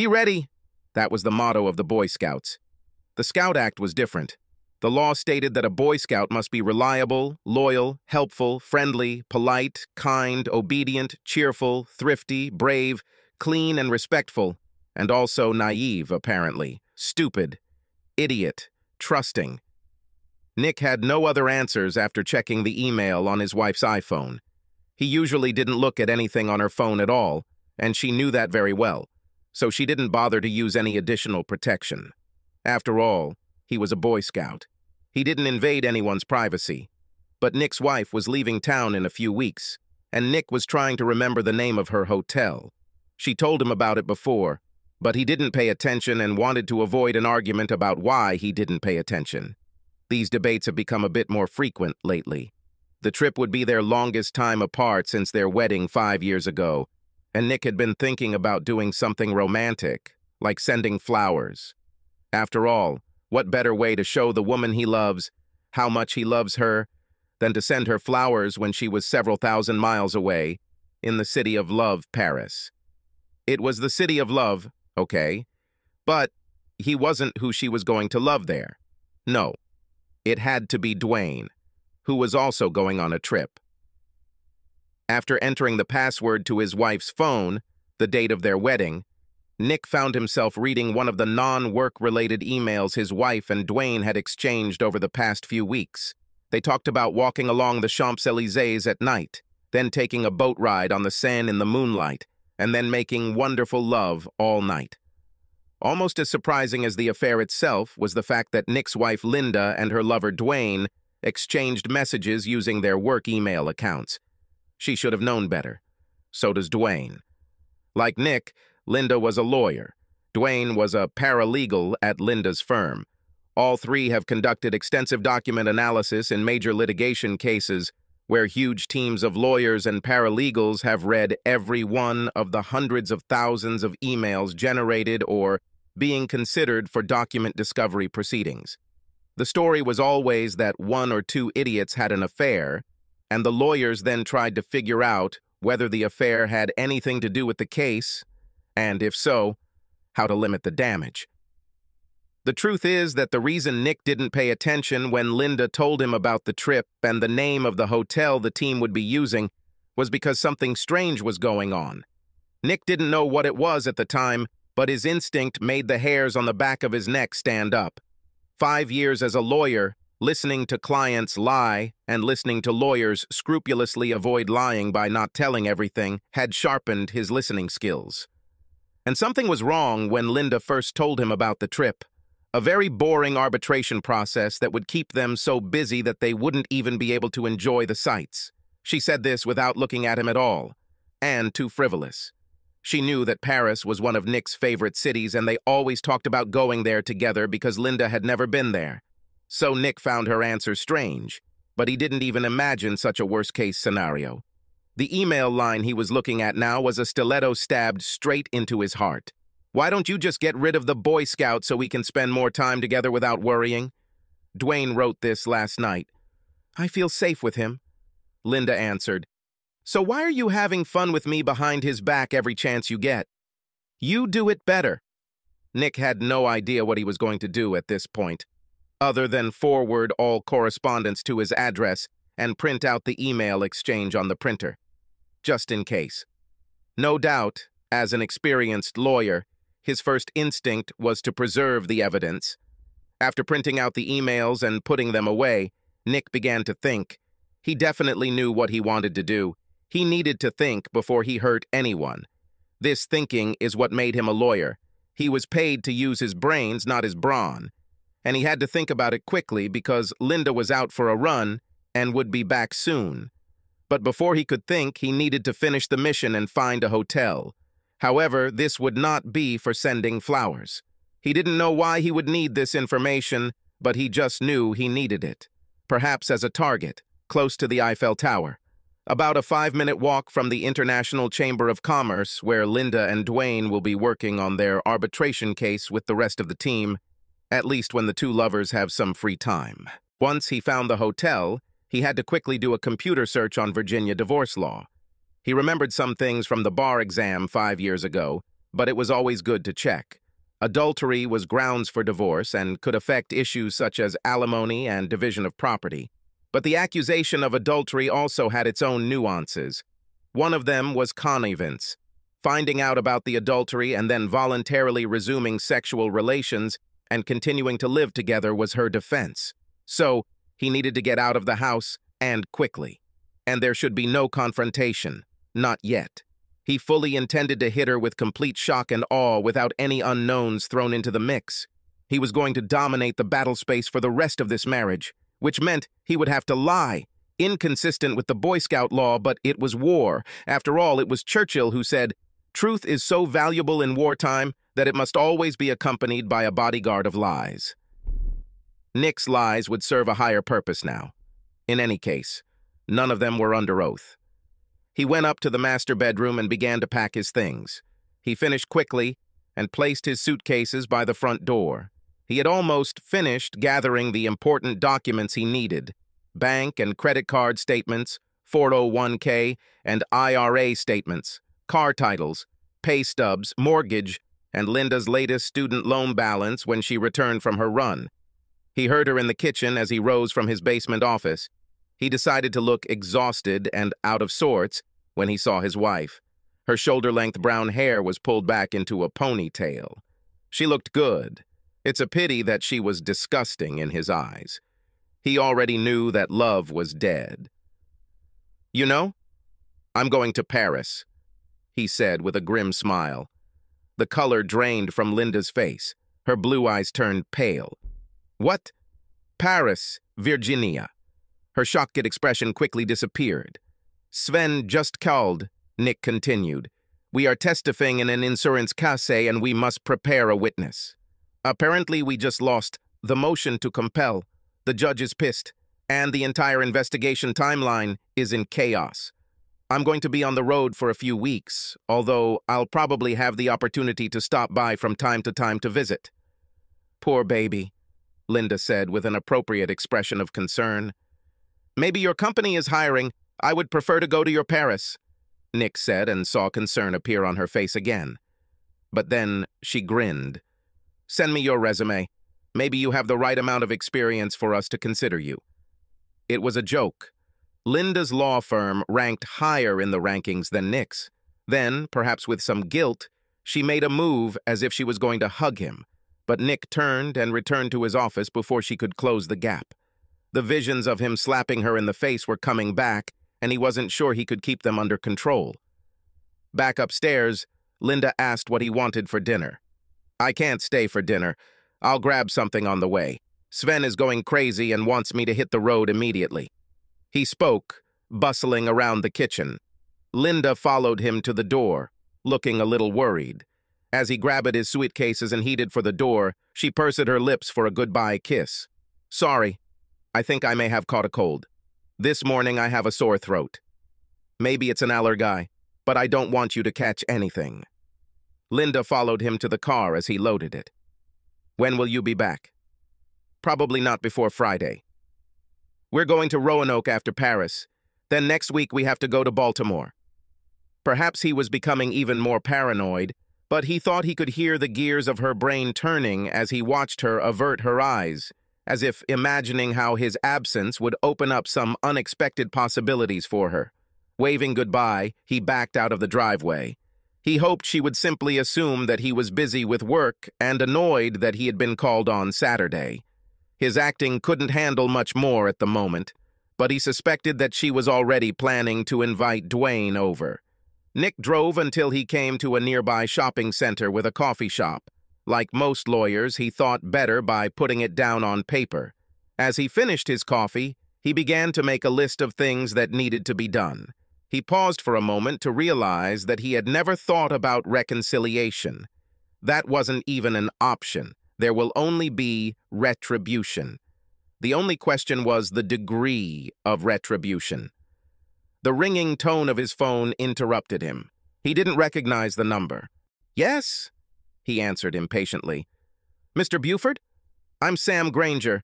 Be ready! That was the motto of the Boy Scouts. The Scout Act was different. The law stated that a Boy Scout must be reliable, loyal, helpful, friendly, polite, kind, obedient, cheerful, thrifty, brave, clean, and respectful, and also naive, apparently, stupid, idiot, trusting. Nick had no other answers after checking the email on his wife's iPhone. He usually didn't look at anything on her phone at all, and she knew that very well, so she didn't bother to use any additional protection. After all, he was a Boy Scout. He didn't invade anyone's privacy. But Nick's wife was leaving town in a few weeks, and Nick was trying to remember the name of her hotel. She told him about it before, but he didn't pay attention and wanted to avoid an argument about why he didn't pay attention. These debates have become a bit more frequent lately. The trip would be their longest time apart since their wedding 5 years ago, and Nick had been thinking about doing something romantic, like sending flowers. After all, what better way to show the woman he loves how much he loves her than to send her flowers when she was several thousand miles away in the city of love, Paris? It was the city of love, okay, but he wasn't who she was going to love there. No, it had to be Dwayne, who was also going on a trip. After entering the password to his wife's phone, the date of their wedding, Nick found himself reading one of the non-work-related emails his wife and Dwayne had exchanged over the past few weeks. They talked about walking along the Champs-Élysées at night, then taking a boat ride on the Seine in the moonlight, and then making wonderful love all night. Almost as surprising as the affair itself was the fact that Nick's wife Linda and her lover Dwayne exchanged messages using their work email accounts. She should have known better. So does Dwayne. Like Nick, Linda was a lawyer. Dwayne was a paralegal at Linda's firm. All three have conducted extensive document analysis in major litigation cases where huge teams of lawyers and paralegals have read every one of the hundreds of thousands of emails generated or being considered for document discovery proceedings. The story was always that one or two idiots had an affair, and the lawyers then tried to figure out whether the affair had anything to do with the case, and if so, how to limit the damage. The truth is that the reason Nick didn't pay attention when Linda told him about the trip and the name of the hotel the team would be using was because something strange was going on. Nick didn't know what it was at the time, but his instinct made the hairs on the back of his neck stand up. 5 years as a lawyer, listening to clients lie and listening to lawyers scrupulously avoid lying by not telling everything had sharpened his listening skills. And something was wrong when Linda first told him about the trip. A very boring arbitration process that would keep them so busy that they wouldn't even be able to enjoy the sights. She said this without looking at him at all, and too frivolous. She knew that Paris was one of Nick's favorite cities, and they always talked about going there together because Linda had never been there. So Nick found her answer strange, but he didn't even imagine such a worst-case scenario. The email line he was looking at now was a stiletto stabbed straight into his heart. Why don't you just get rid of the Boy Scout so we can spend more time together without worrying? Dwayne wrote this last night. I feel safe with him. Linda answered. So why are you having fun with me behind his back every chance you get? You do it better. Nick had no idea what he was going to do at this point, other than forward all correspondence to his address and print out the email exchange on the printer, just in case. No doubt, as an experienced lawyer, his first instinct was to preserve the evidence. After printing out the emails and putting them away, Nick began to think. He definitely knew what he wanted to do. He needed to think before he hurt anyone. This thinking is what made him a lawyer. He was paid to use his brains, not his brawn. And he had to think about it quickly because Linda was out for a run and would be back soon. But before he could think, he needed to finish the mission and find a hotel. However, this would not be for sending flowers. He didn't know why he would need this information, but he just knew he needed it. Perhaps as a target, close to the Eiffel Tower. About a 5-minute walk from the International Chamber of Commerce, where Linda and Dwayne will be working on their arbitration case with the rest of the team, at least when the two lovers have some free time. Once he found the hotel, he had to quickly do a computer search on Virginia divorce law. He remembered some things from the bar exam 5 years ago, but it was always good to check. Adultery was grounds for divorce and could affect issues such as alimony and division of property. But the accusation of adultery also had its own nuances. One of them was connivance. Finding out about the adultery and then voluntarily resuming sexual relations and continuing to live together was her defense. So, he needed to get out of the house, and quickly. And there should be no confrontation. Not yet. He fully intended to hit her with complete shock and awe without any unknowns thrown into the mix. He was going to dominate the battle space for the rest of this marriage, which meant he would have to lie. Inconsistent with the Boy Scout law, but it was war. After all, it was Churchill who said, "Truth is so valuable in wartime that it must always be accompanied by a bodyguard of lies." Nick's lies would serve a higher purpose now. In any case, none of them were under oath. He went up to the master bedroom and began to pack his things. He finished quickly and placed his suitcases by the front door. He had almost finished gathering the important documents he needed: bank and credit card statements, 401k and IRA statements, car titles, pay stubs, mortgage, and Linda's latest student loan balance when she returned from her run. He heard her in the kitchen as he rose from his basement office. He decided to look exhausted and out of sorts when he saw his wife. Her shoulder-length brown hair was pulled back into a ponytail. She looked good. It's a pity that she was disgusting in his eyes. He already knew that love was dead. "You know, I'm going to Paris," he said with a grim smile. The color drained from Linda's face. Her blue eyes turned pale. "What?" "Paris, Virginia." Her shocked expression quickly disappeared. "Sven just called," Nick continued. "We are testifying in an insurance case and we must prepare a witness. Apparently we just lost the motion to compel. The judge is pissed, and the entire investigation timeline is in chaos. I'm going to be on the road for a few weeks, although I'll probably have the opportunity to stop by from time to visit." "Poor baby," Linda said with an appropriate expression of concern. "Maybe your company is hiring. I would prefer to go to your Paris," Nick said, and saw concern appear on her face again. But then she grinned. "Send me your resume. Maybe you have the right amount of experience for us to consider you." It was a joke. Linda's law firm ranked higher in the rankings than Nick's. Then, perhaps with some guilt, she made a move as if she was going to hug him. But Nick turned and returned to his office before she could close the gap. The visions of him slapping her in the face were coming back, and he wasn't sure he could keep them under control. Back upstairs, Linda asked what he wanted for dinner. "I can't stay for dinner. I'll grab something on the way. Sven is going crazy and wants me to hit the road immediately." He spoke, bustling around the kitchen. Linda followed him to the door, looking a little worried. As he grabbed his suitcases and headed for the door, she pursed her lips for a goodbye kiss. "Sorry. I think I may have caught a cold. This morning I have a sore throat. Maybe it's an allergy, but I don't want you to catch anything." Linda followed him to the car as he loaded it. "When will you be back?" "Probably not before Friday. We're going to Roanoke after Paris. Then next week we have to go to Baltimore." Perhaps he was becoming even more paranoid, but he thought he could hear the gears of her brain turning as he watched her avert her eyes, as if imagining how his absence would open up some unexpected possibilities for her. Waving goodbye, he backed out of the driveway. He hoped she would simply assume that he was busy with work and annoyed that he had been called on Saturday. His acting couldn't handle much more at the moment, but he suspected that she was already planning to invite Dwayne over. Nick drove until he came to a nearby shopping center with a coffee shop. Like most lawyers, he thought better by putting it down on paper. As he finished his coffee, he began to make a list of things that needed to be done. He paused for a moment to realize that he had never thought about reconciliation. That wasn't even an option. There will only be retribution. The only question was the degree of retribution. The ringing tone of his phone interrupted him. He didn't recognize the number. "Yes?" he answered impatiently. "Mr. Buford? I'm Sam Granger.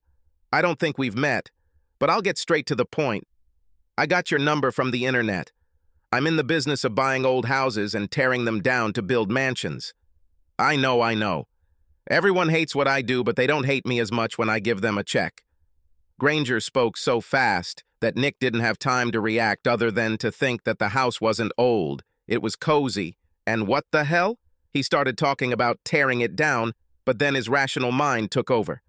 I don't think we've met, but I'll get straight to the point. I got your number from the internet. I'm in the business of buying old houses and tearing them down to build mansions. I know. Everyone hates what I do, but they don't hate me as much when I give them a check. Granger spoke so fast that Nick didn't have time to react other than to think that the house wasn't old. It was cozy. And what the hell? He started talking about tearing it down, but then his rational mind took over.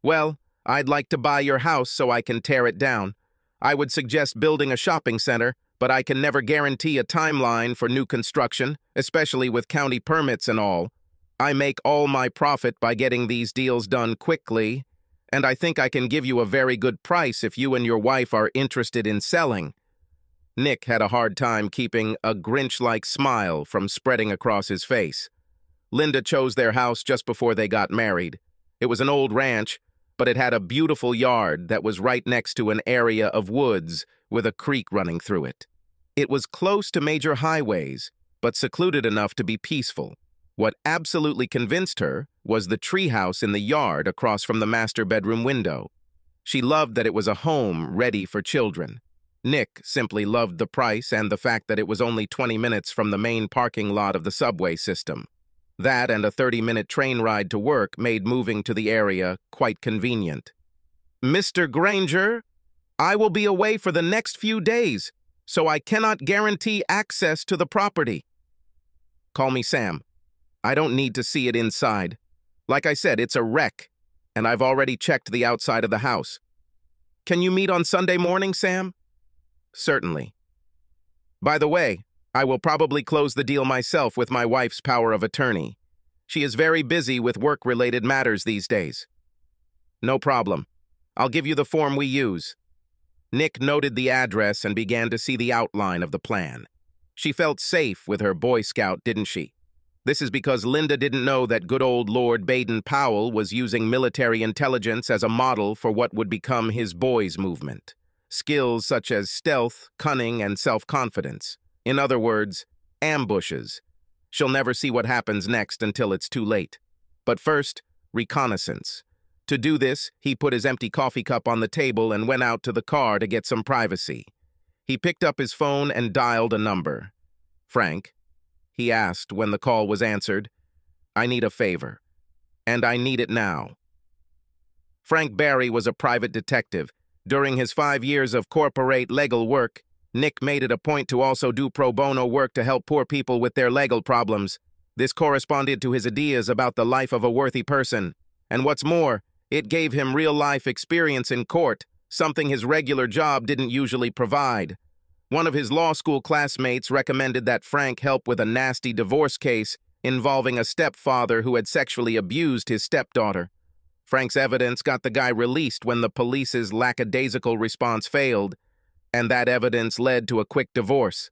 Well, I'd like to buy your house so I can tear it down. I would suggest building a shopping center, but I can never guarantee a timeline for new construction, especially with county permits and all. I make all my profit by getting these deals done quickly, and I think I can give you a very good price if you and your wife are interested in selling. Nick had a hard time keeping a Grinch-like smile from spreading across his face. Linda chose their house just before they got married. It was an old ranch, but it had a beautiful yard that was right next to an area of woods with a creek running through it. It was close to major highways, but secluded enough to be peaceful. What absolutely convinced her was the treehouse in the yard across from the master bedroom window. She loved that it was a home ready for children. Nick simply loved the price and the fact that it was only 20 minutes from the main parking lot of the subway system. That and a 30-minute train ride to work made moving to the area quite convenient. Mr. Granger, I will be away for the next few days, so I cannot guarantee access to the property. Call me Sam. I don't need to see it inside. Like I said, it's a wreck, and I've already checked the outside of the house. Can you meet on Sunday morning, Sam? Certainly. By the way, I will probably close the deal myself with my wife's power of attorney. She is very busy with work-related matters these days. No problem. I'll give you the form we use. Nick noted the address and began to see the outline of the plan. She felt safe with her Boy Scout, didn't she? This is because Linda didn't know that good old Lord Baden-Powell was using military intelligence as a model for what would become his boys' movement. Skills such as stealth, cunning, and self-confidence. In other words, ambushes. She'll never see what happens next until it's too late. But first, reconnaissance. To do this, he put his empty coffee cup on the table and went out to the car to get some privacy. He picked up his phone and dialed a number. Frank, he asked when the call was answered. I need a favor. And I need it now. Frank Barry was a private detective. During his 5 years of corporate legal work, Nick made it a point to also do pro bono work to help poor people with their legal problems. This corresponded to his ideas about the life of a worthy person. And what's more, it gave him real-life experience in court, something his regular job didn't usually provide. One of his law school classmates recommended that Frank help with a nasty divorce case involving a stepfather who had sexually abused his stepdaughter. Frank's evidence got the guy released when the police's lackadaisical response failed, and that evidence led to a quick divorce.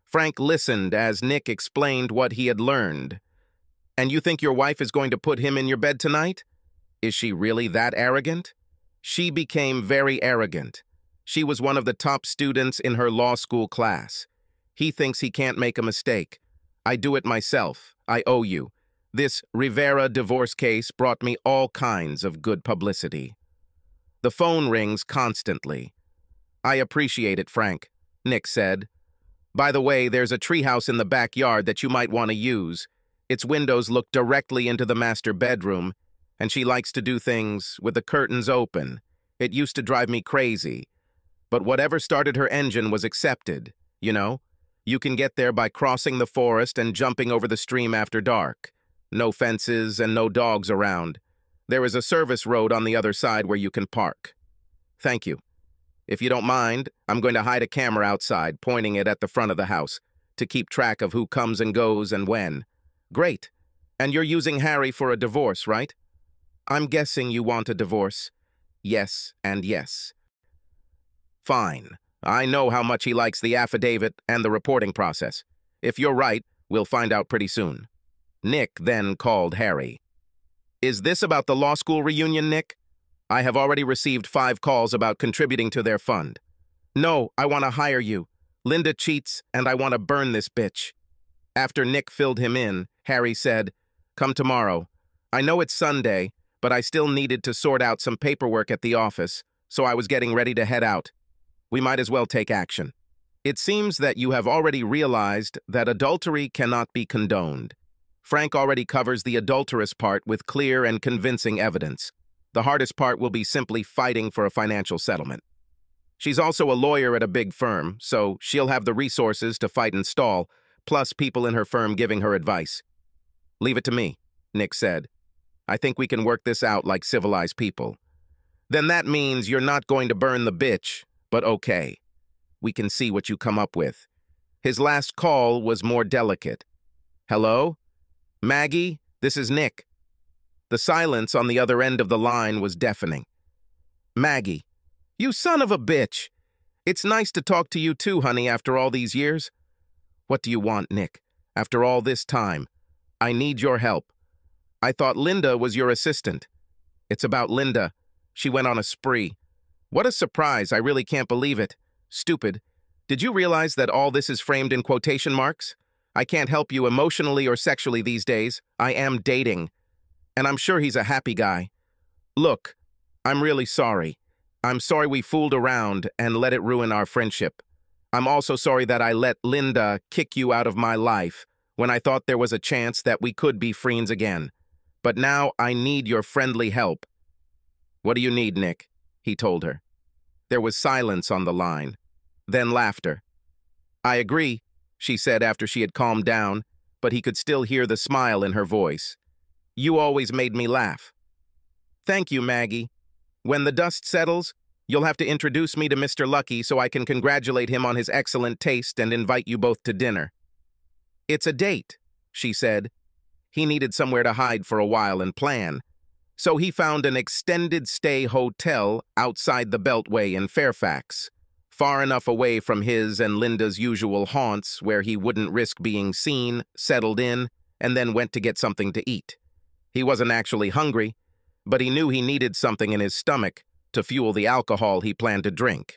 Frank listened as Nick explained what he had learned. And you think your wife is going to put him in your bed tonight? Is she really that arrogant? She became very arrogant. She was one of the top students in her law school class. He thinks he can't make a mistake. I do it myself. I owe you. This Rivera divorce case brought me all kinds of good publicity. The phone rings constantly. I appreciate it, Frank, Nick said. By the way, there's a treehouse in the backyard that you might want to use. Its windows look directly into the master bedroom, and she likes to do things with the curtains open. It used to drive me crazy. But whatever started her engine was accepted, you know? You can get there by crossing the forest and jumping over the stream after dark. No fences and no dogs around. There is a service road on the other side where you can park. Thank you. If you don't mind, I'm going to hide a camera outside, pointing it at the front of the house, to keep track of who comes and goes and when. Great. And you're using Harry for a divorce, right? I'm guessing you want a divorce. Yes and yes. Fine. I know how much he likes the affidavit and the reporting process. If you're right, we'll find out pretty soon. Nick then called Harry. Is this about the law school reunion, Nick? I have already received 5 calls about contributing to their fund. No, I want to hire you. Linda cheats, and I want to burn this bitch. After Nick filled him in, Harry said, Come tomorrow. I know it's Sunday, but I still needed to sort out some paperwork at the office, so I was getting ready to head out. We might as well take action. It seems that you have already realized that adultery cannot be condoned. Frank already covers the adulterous part with clear and convincing evidence. The hardest part will be simply fighting for a financial settlement. She's also a lawyer at a big firm, so she'll have the resources to fight and stall, plus people in her firm giving her advice. Leave it to me, Nick said. I think we can work this out like civilized people. Then that means you're not going to burn the bitch, but okay. We can see what you come up with. His last call was more delicate. Hello? Maggie, this is Nick. The silence on the other end of the line was deafening. Maggie, you son of a bitch. It's nice to talk to you too, honey, after all these years. What do you want, Nick? After all this time, I need your help. I thought Linda was your assistant. It's about Linda. She went on a spree. What a surprise, I really can't believe it. Stupid. Did you realize that all this is framed in quotation marks? I can't help you emotionally or sexually these days. I am dating. And I'm sure he's a happy guy. Look, I'm really sorry. I'm sorry we fooled around and let it ruin our friendship. I'm also sorry that I let Linda kick you out of my life when I thought there was a chance that we could be friends again. But now I need your friendly help. What do you need, Nick? He told her. There was silence on the line, then laughter. I agree, she said after she had calmed down, but he could still hear the smile in her voice. You always made me laugh. Thank you, Maggie. When the dust settles, you'll have to introduce me to Mr. Lucky so I can congratulate him on his excellent taste and invite you both to dinner. It's a date, she said. He needed somewhere to hide for a while and plan. So he found an extended stay hotel outside the Beltway in Fairfax, far enough away from his and Linda's usual haunts where he wouldn't risk being seen, settled in, and then went to get something to eat. He wasn't actually hungry, but he knew he needed something in his stomach to fuel the alcohol he planned to drink.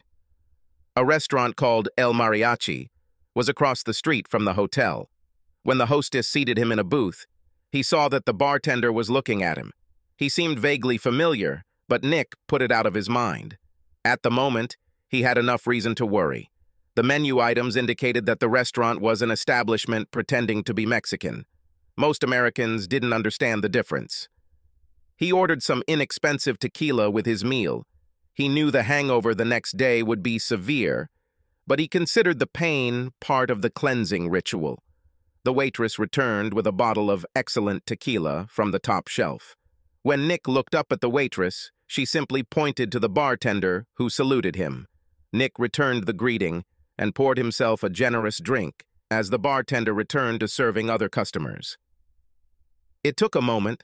A restaurant called El Mariachi was across the street from the hotel. When the hostess seated him in a booth, he saw that the bartender was looking at him. He seemed vaguely familiar, but Nick put it out of his mind. At the moment, he had enough reason to worry. The menu items indicated that the restaurant was an establishment pretending to be Mexican. Most Americans didn't understand the difference. He ordered some inexpensive tequila with his meal. He knew the hangover the next day would be severe, but he considered the pain part of the cleansing ritual. The waitress returned with a bottle of excellent tequila from the top shelf. When Nick looked up at the waitress, she simply pointed to the bartender, who saluted him. Nick returned the greeting and poured himself a generous drink as the bartender returned to serving other customers. It took a moment,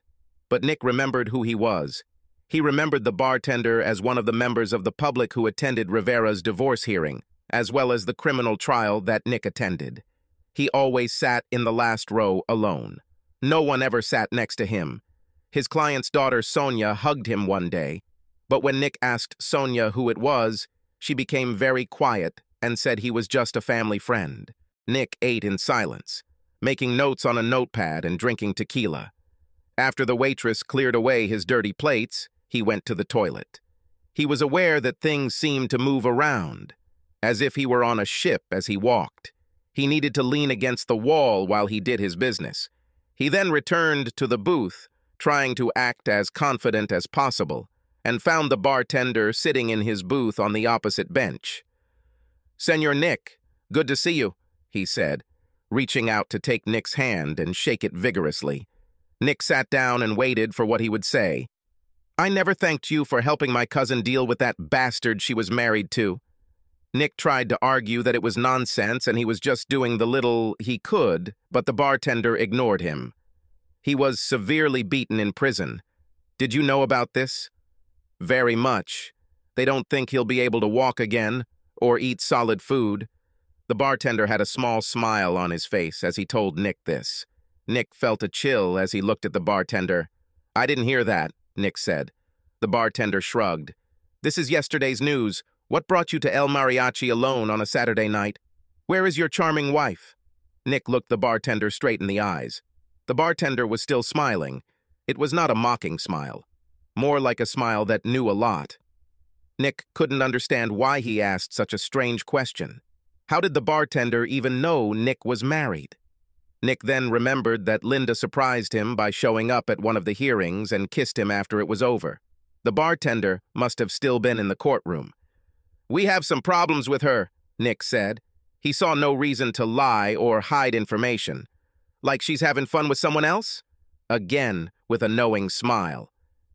but Nick remembered who he was. He remembered the bartender as one of the members of the public who attended Rivera's divorce hearing, as well as the criminal trial that Nick attended. He always sat in the last row alone. No one ever sat next to him. His client's daughter, Sonia, hugged him one day, but when Nick asked Sonia who it was, she became very quiet and said he was just a family friend. Nick ate in silence, making notes on a notepad and drinking tequila. After the waitress cleared away his dirty plates, he went to the toilet. He was aware that things seemed to move around, as if he were on a ship as he walked. He needed to lean against the wall while he did his business. He then returned to the booth, trying to act as confident as possible, and found the bartender sitting in his booth on the opposite bench. "Senor Nick, good to see you," he said, reaching out to take Nick's hand and shake it vigorously. Nick sat down and waited for what he would say. "I never thanked you for helping my cousin deal with that bastard she was married to." Nick tried to argue that it was nonsense and he was just doing the little he could, but the bartender ignored him. He was severely beaten in prison. Did you know about this? Very much. They don't think he'll be able to walk again or eat solid food. The bartender had a small smile on his face as he told Nick this. Nick felt a chill as he looked at the bartender. "I didn't hear that," Nick said. The bartender shrugged. "This is yesterday's news. What brought you to El Mariachi alone on a Saturday night? Where is your charming wife?" Nick looked the bartender straight in the eyes. The bartender was still smiling. It was not a mocking smile, more like a smile that knew a lot. Nick couldn't understand why he asked such a strange question. How did the bartender even know Nick was married? Nick then remembered that Linda surprised him by showing up at one of the hearings and kissed him after it was over. The bartender must have still been in the courtroom. "We have some problems with her," Nick said. He saw no reason to lie or hide information. "Like she's having fun with someone else?" Again, with a knowing smile.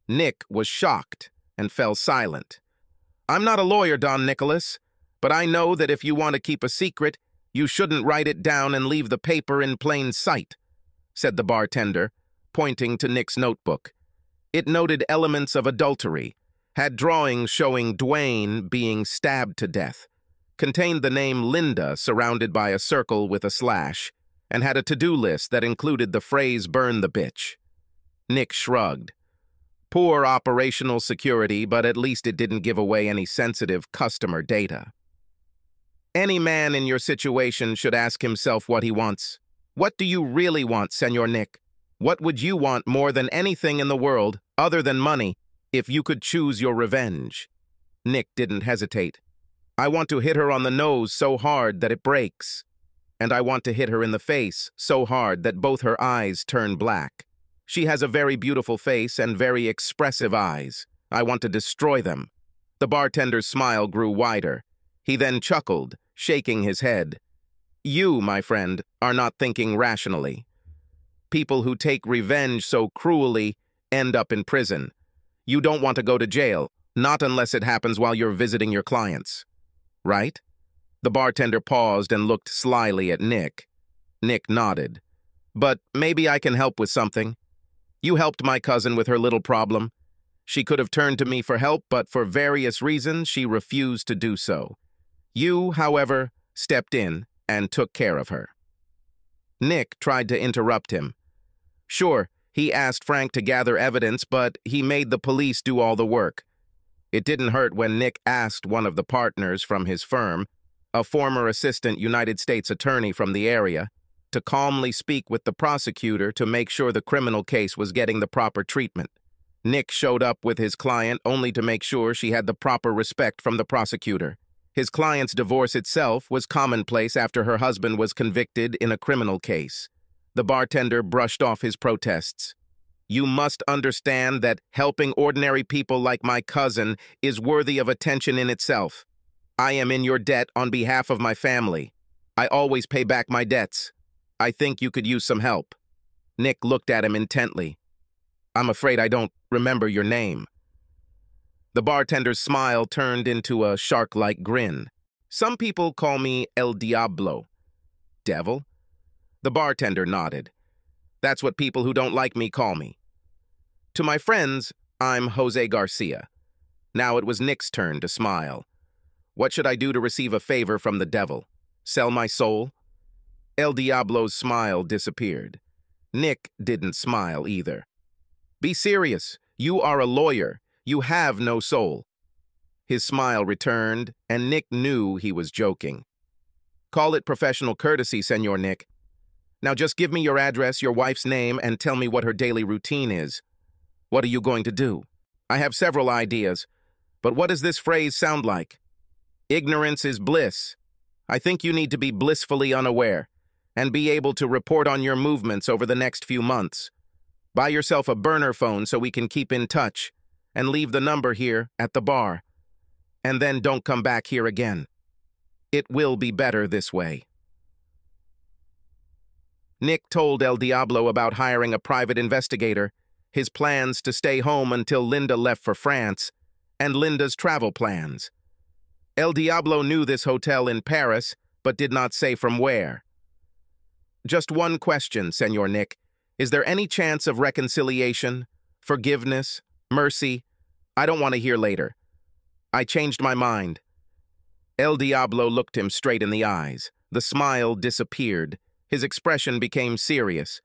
Nick was shocked and fell silent. "I'm not a lawyer, Don Nicholas, but I know that if you want to keep a secret, you shouldn't write it down and leave the paper in plain sight," said the bartender, pointing to Nick's notebook. It noted elements of adultery, had drawings showing Dwayne being stabbed to death, contained the name Linda surrounded by a circle with a slash, and had a to-do list that included the phrase "burn the bitch." Nick shrugged. Poor operational security, but at least it didn't give away any sensitive customer data. Any man in your situation should ask himself what he wants. What do you really want, Senor Nick? What would you want more than anything in the world, other than money, if you could choose your revenge? Nick didn't hesitate. "I want to hit her on the nose so hard that it breaks. And I want to hit her in the face so hard that both her eyes turn black. She has a very beautiful face and very expressive eyes. I want to destroy them." The bartender's smile grew wider. He then chuckled, shaking his head. "You, my friend, are not thinking rationally. People who take revenge so cruelly end up in prison. You don't want to go to jail, not unless it happens while you're visiting your clients. Right?" The bartender paused and looked slyly at Nick. Nick nodded. "But maybe I can help with something. You helped my cousin with her little problem. She could have turned to me for help, but for various reasons she refused to do so. You, however, stepped in and took care of her." Nick tried to interrupt him. Sure, he asked Frank to gather evidence, but he made the police do all the work. It didn't hurt when Nick asked one of the partners from his firm, a former assistant United States attorney from the area, to calmly speak with the prosecutor to make sure the criminal case was getting the proper treatment. Nick showed up with his client only to make sure she had the proper respect from the prosecutor. His client's divorce itself was commonplace after her husband was convicted in a criminal case. The bartender brushed off his protests. "You must understand that helping ordinary people like my cousin is worthy of attention in itself. I am in your debt on behalf of my family. I always pay back my debts. I think you could use some help." Nick looked at him intently. "I'm afraid I don't remember your name." The bartender's smile turned into a shark-like grin. "Some people call me El Diablo." "Devil?" The bartender nodded. "That's what people who don't like me call me. To my friends, I'm Jose Garcia." Now it was Nick's turn to smile. "What should I do to receive a favor from the devil? Sell my soul?" El Diablo's smile disappeared. Nick didn't smile either. "Be serious. You are a lawyer. You have no soul." His smile returned, and Nick knew he was joking. "Call it professional courtesy, Senor Nick. Now just give me your address, your wife's name, and tell me what her daily routine is. What are you going to do? I have several ideas, but what does this phrase sound like? Ignorance is bliss. I think you need to be blissfully unaware and be able to report on your movements over the next few months. Buy yourself a burner phone so we can keep in touch, and leave the number here at the bar. And then don't come back here again. It will be better this way." Nick told El Diablo about hiring a private investigator, his plans to stay home until Linda left for France, and Linda's travel plans. El Diablo knew this hotel in Paris, but did not say from where. "Just one question, Senor Nick. Is there any chance of reconciliation, forgiveness, mercy? I don't want to hear later. I changed my mind." El Diablo looked him straight in the eyes. The smile disappeared. His expression became serious.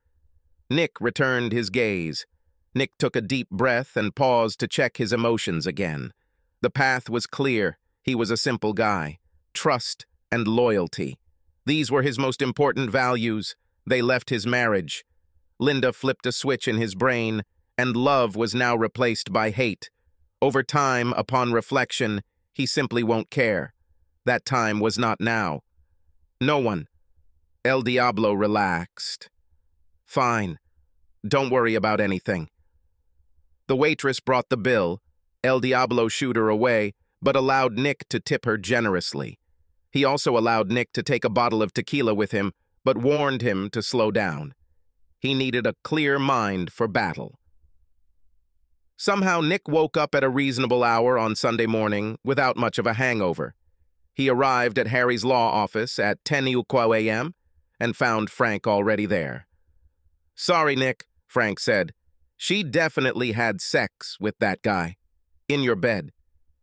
Nick returned his gaze. Nick took a deep breath and paused to check his emotions again. The path was clear. He was a simple guy. Trust and loyalty. These were his most important values. They left his marriage. Linda flipped a switch in his brain, and love was now replaced by hate. Over time, upon reflection, he simply won't care. That time was not now. No one. El Diablo relaxed. Fine. Don't worry about anything. The waitress brought the bill. El Diablo shooed her away, but allowed Nick to tip her generously. He also allowed Nick to take a bottle of tequila with him, but warned him to slow down. He needed a clear mind for battle. Somehow Nick woke up at a reasonable hour on Sunday morning without much of a hangover. He arrived at Harry's law office at 10 a.m. and found Frank already there. "Sorry, Nick," Frank said. "She definitely had sex with that guy. In your bed.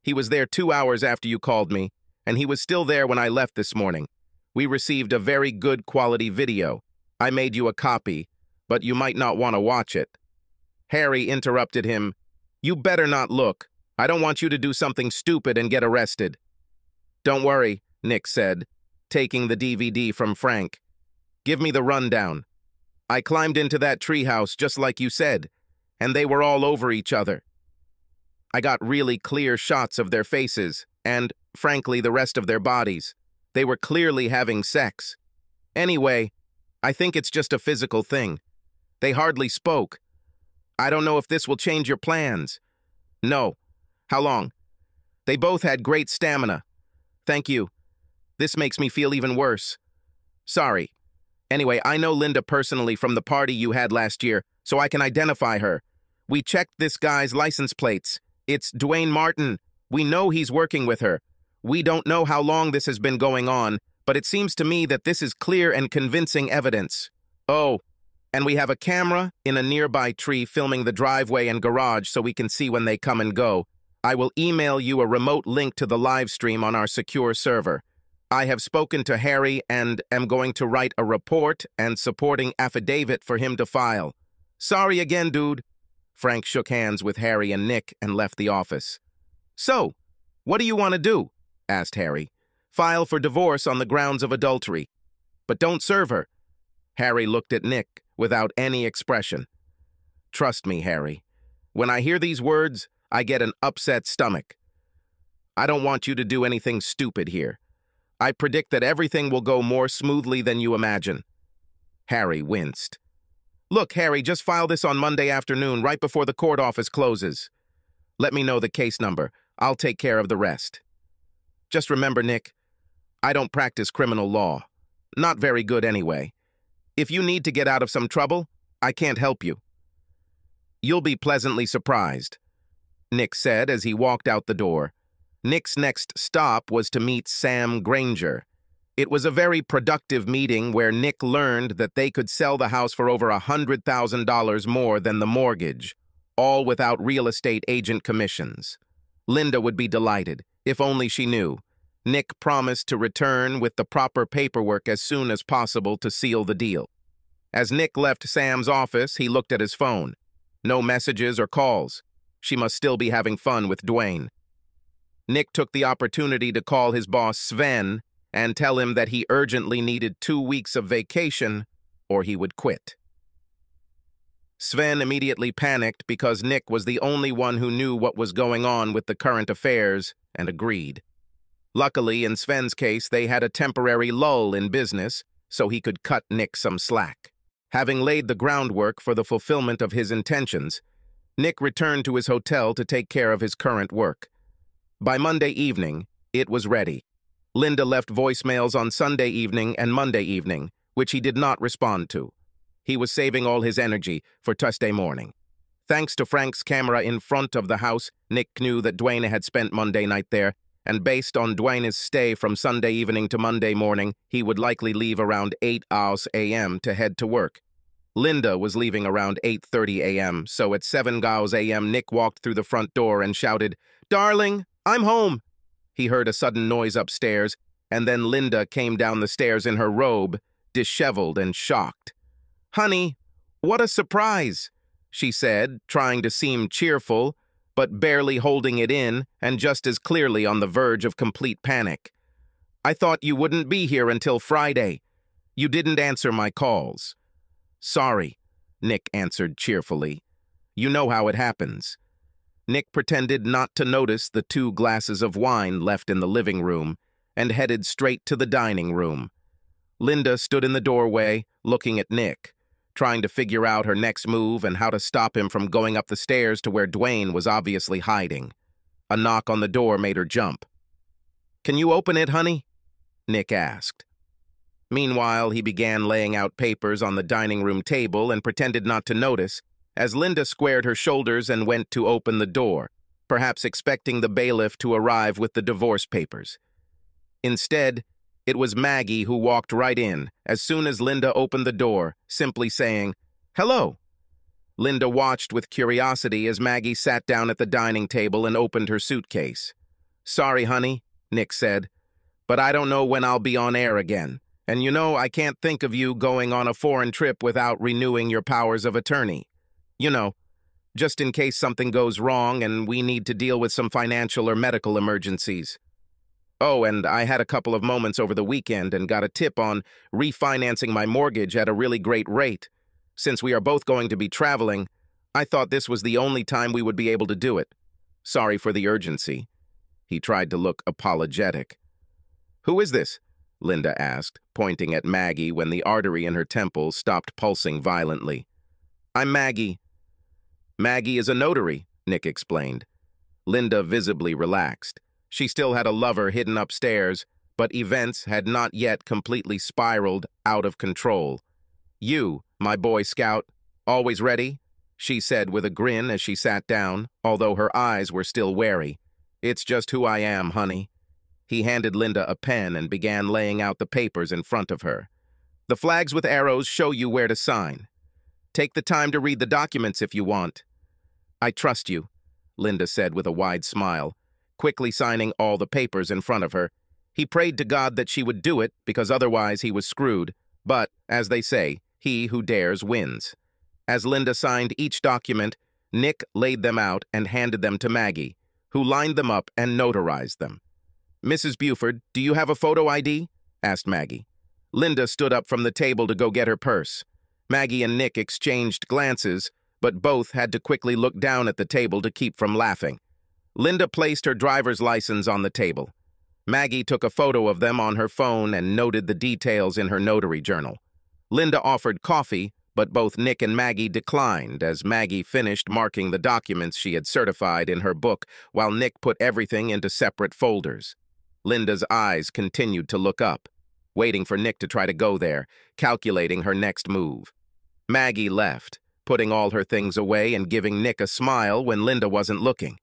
He was there 2 hours after you called me, and he was still there when I left this morning. We received a very good quality video. I made you a copy, but you might not want to watch it." Harry interrupted him. "You better not look. I don't want you to do something stupid and get arrested." "Don't worry," Nick said, taking the DVD from Frank. "Give me the rundown. I climbed into that treehouse just like you said, and they were all over each other. I got really clear shots of their faces and, frankly, the rest of their bodies. They were clearly having sex. Anyway, I think it's just a physical thing. They hardly spoke. I don't know if this will change your plans." "No. How long?" "They both had great stamina. Thank you. This makes me feel even worse. Sorry. Anyway, I know Linda personally from the party you had last year, so I can identify her. We checked this guy's license plates. It's Dwayne Martin. We know he's working with her. We don't know how long this has been going on, but it seems to me that this is clear and convincing evidence. Oh, and we have a camera in a nearby tree filming the driveway and garage so we can see when they come and go. I will email you a remote link to the live stream on our secure server. I have spoken to Harry and am going to write a report and supporting affidavit for him to file. Sorry again, dude." Frank shook hands with Harry and Nick and left the office. "So, what do you want to do?" asked Harry. "File for divorce on the grounds of adultery. But don't serve her." Harry looked at Nick without any expression. "Trust me, Harry. When I hear these words, I get an upset stomach. I don't want you to do anything stupid here. I predict that everything will go more smoothly than you imagine." Harry winced. "Look, Harry, just file this on Monday afternoon, right before the court office closes. Let me know the case number. I'll take care of the rest. Just remember, Nick, I don't practice criminal law. Not very good anyway. If you need to get out of some trouble, I can't help you." "You'll be pleasantly surprised," Nick said as he walked out the door. Nick's next stop was to meet Sam Granger. It was a very productive meeting where Nick learned that they could sell the house for over $100,000 more than the mortgage, all without real estate agent commissions. Linda would be delighted, if only she knew. Nick promised to return with the proper paperwork as soon as possible to seal the deal. As Nick left Sam's office, he looked at his phone. No messages or calls. She must still be having fun with Dwayne. Nick took the opportunity to call his boss Sven and tell him that he urgently needed 2 weeks of vacation or he would quit. Sven immediately panicked because Nick was the only one who knew what was going on with the current affairs and agreed. Luckily, in Sven's case, they had a temporary lull in business, so he could cut Nick some slack. Having laid the groundwork for the fulfillment of his intentions, Nick returned to his hotel to take care of his current work. By Monday evening, it was ready. Linda left voicemails on Sunday evening and Monday evening, which he did not respond to. He was saving all his energy for Tuesday morning. Thanks to Frank's camera in front of the house, Nick knew that Dwayne had spent Monday night there, and based on Dwayne's stay from Sunday evening to Monday morning, he would likely leave around 8 a.m. to head to work. Linda was leaving around 8:30 a.m., so at 7 a.m. Nick walked through the front door and shouted, "Darling, I'm home!" He heard a sudden noise upstairs, and then Linda came down the stairs in her robe, disheveled and shocked. "Honey, what a surprise," she said, trying to seem cheerful, but barely holding it in and just as clearly on the verge of complete panic. "I thought you wouldn't be here until Friday. You didn't answer my calls." "Sorry," Nick answered cheerfully. "You know how it happens." Nick pretended not to notice the 2 glasses of wine left in the living room and headed straight to the dining room. Linda stood in the doorway, looking at Nick, trying to figure out her next move and how to stop him from going up the stairs to where Dwayne was obviously hiding. A knock on the door made her jump. "Can you open it, honey?" Nick asked. Meanwhile, he began laying out papers on the dining room table and pretended not to notice, as Linda squared her shoulders and went to open the door, perhaps expecting the bailiff to arrive with the divorce papers. Instead, it was Maggie who walked right in as soon as Linda opened the door, simply saying, "Hello." Linda watched with curiosity as Maggie sat down at the dining table and opened her suitcase. "Sorry, honey," Nick said, "but I don't know when I'll be on air again. And you know, I can't think of you going on a foreign trip without renewing your powers of attorney. You know, just in case something goes wrong and we need to deal with some financial or medical emergencies. Oh, and I had a couple of moments over the weekend and got a tip on refinancing my mortgage at a really great rate. Since we are both going to be traveling, I thought this was the only time we would be able to do it. Sorry for the urgency." He tried to look apologetic. "Who is this?" Linda asked, pointing at Maggie when the artery in her temple stopped pulsing violently. "I'm Maggie." "Maggie is a notary," Nick explained. Linda visibly relaxed. She still had a lover hidden upstairs, but events had not yet completely spiraled out of control. "You, my Boy Scout, always ready?" she said with a grin as she sat down, although her eyes were still wary. "It's just who I am, honey." He handed Linda a pen and began laying out the papers in front of her. "The flags with arrows show you where to sign. Take the time to read the documents if you want." "I trust you," Linda said with a wide smile, quickly signing all the papers in front of her. He prayed to God that she would do it, because otherwise he was screwed. But, as they say, he who dares wins. As Linda signed each document, Nick laid them out and handed them to Maggie, who lined them up and notarized them. "Mrs. Buford, do you have a photo ID?" asked Maggie. Linda stood up from the table to go get her purse. Maggie and Nick exchanged glances, but both had to quickly look down at the table to keep from laughing. Linda placed her driver's license on the table. Maggie took a photo of them on her phone and noted the details in her notary journal. Linda offered coffee, but both Nick and Maggie declined as Maggie finished marking the documents she had certified in her book while Nick put everything into separate folders. Linda's eyes continued to look up, waiting for Nick to try to go there, calculating her next move. Maggie left, putting all her things away and giving Nick a smile when Linda wasn't looking.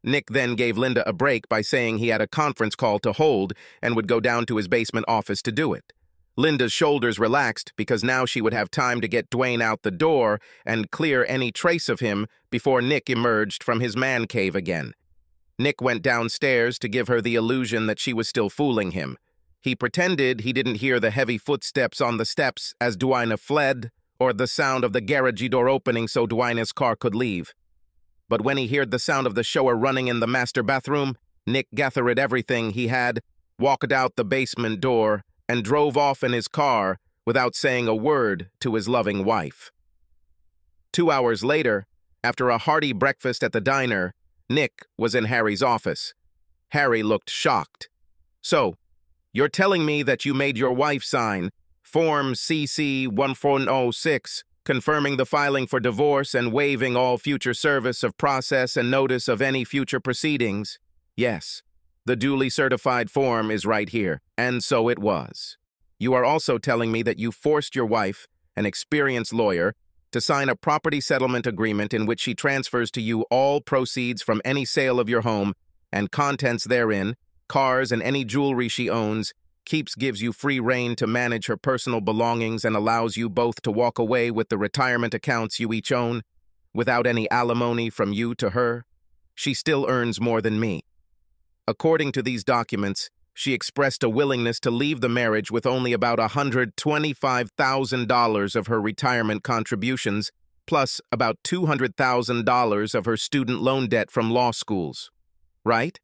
Nick then gave Linda a break by saying he had a conference call to hold and would go down to his basement office to do it. Linda's shoulders relaxed because now she would have time to get Dwayne out the door and clear any trace of him before Nick emerged from his man cave again. Nick went downstairs to give her the illusion that she was still fooling him. He pretended he didn't hear the heavy footsteps on the steps as Dwayne fled, or the sound of the garage door opening so Dwayne's car could leave. But when he heard the sound of the shower running in the master bathroom, Nick gathered everything he had, walked out the basement door, and drove off in his car without saying a word to his loving wife. 2 hours later, after a hearty breakfast at the diner, Nick was in Harry's office. Harry looked shocked. "So, you're telling me that you made your wife sign Form CC 1406, confirming the filing for divorce and waiving all future service of process and notice of any future proceedings?" "Yes. The duly certified form is right here." "And so it was. You are also telling me that you forced your wife, an experienced lawyer, to sign a property settlement agreement in which she transfers to you all proceeds from any sale of your home and contents therein, cars and any jewelry she owns, gives you free rein to manage her personal belongings and allows you both to walk away with the retirement accounts you each own, without any alimony from you to her. She still earns more than me. According to these documents, she expressed a willingness to leave the marriage with only about $125,000 of her retirement contributions, plus about $200,000 of her student loan debt from law schools. Right?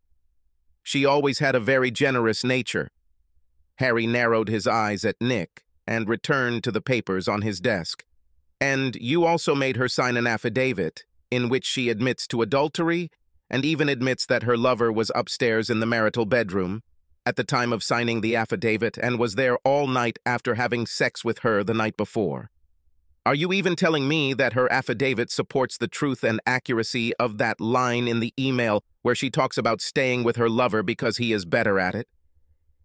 She always had a very generous nature." Harry narrowed his eyes at Nick and returned to the papers on his desk. "And you also made her sign an affidavit in which she admits to adultery and even admits that her lover was upstairs in the marital bedroom, at the time of signing the affidavit and was there all night after having sex with her the night before. Are you even telling me that her affidavit supports the truth and accuracy of that line in the email where she talks about staying with her lover because he is better at it?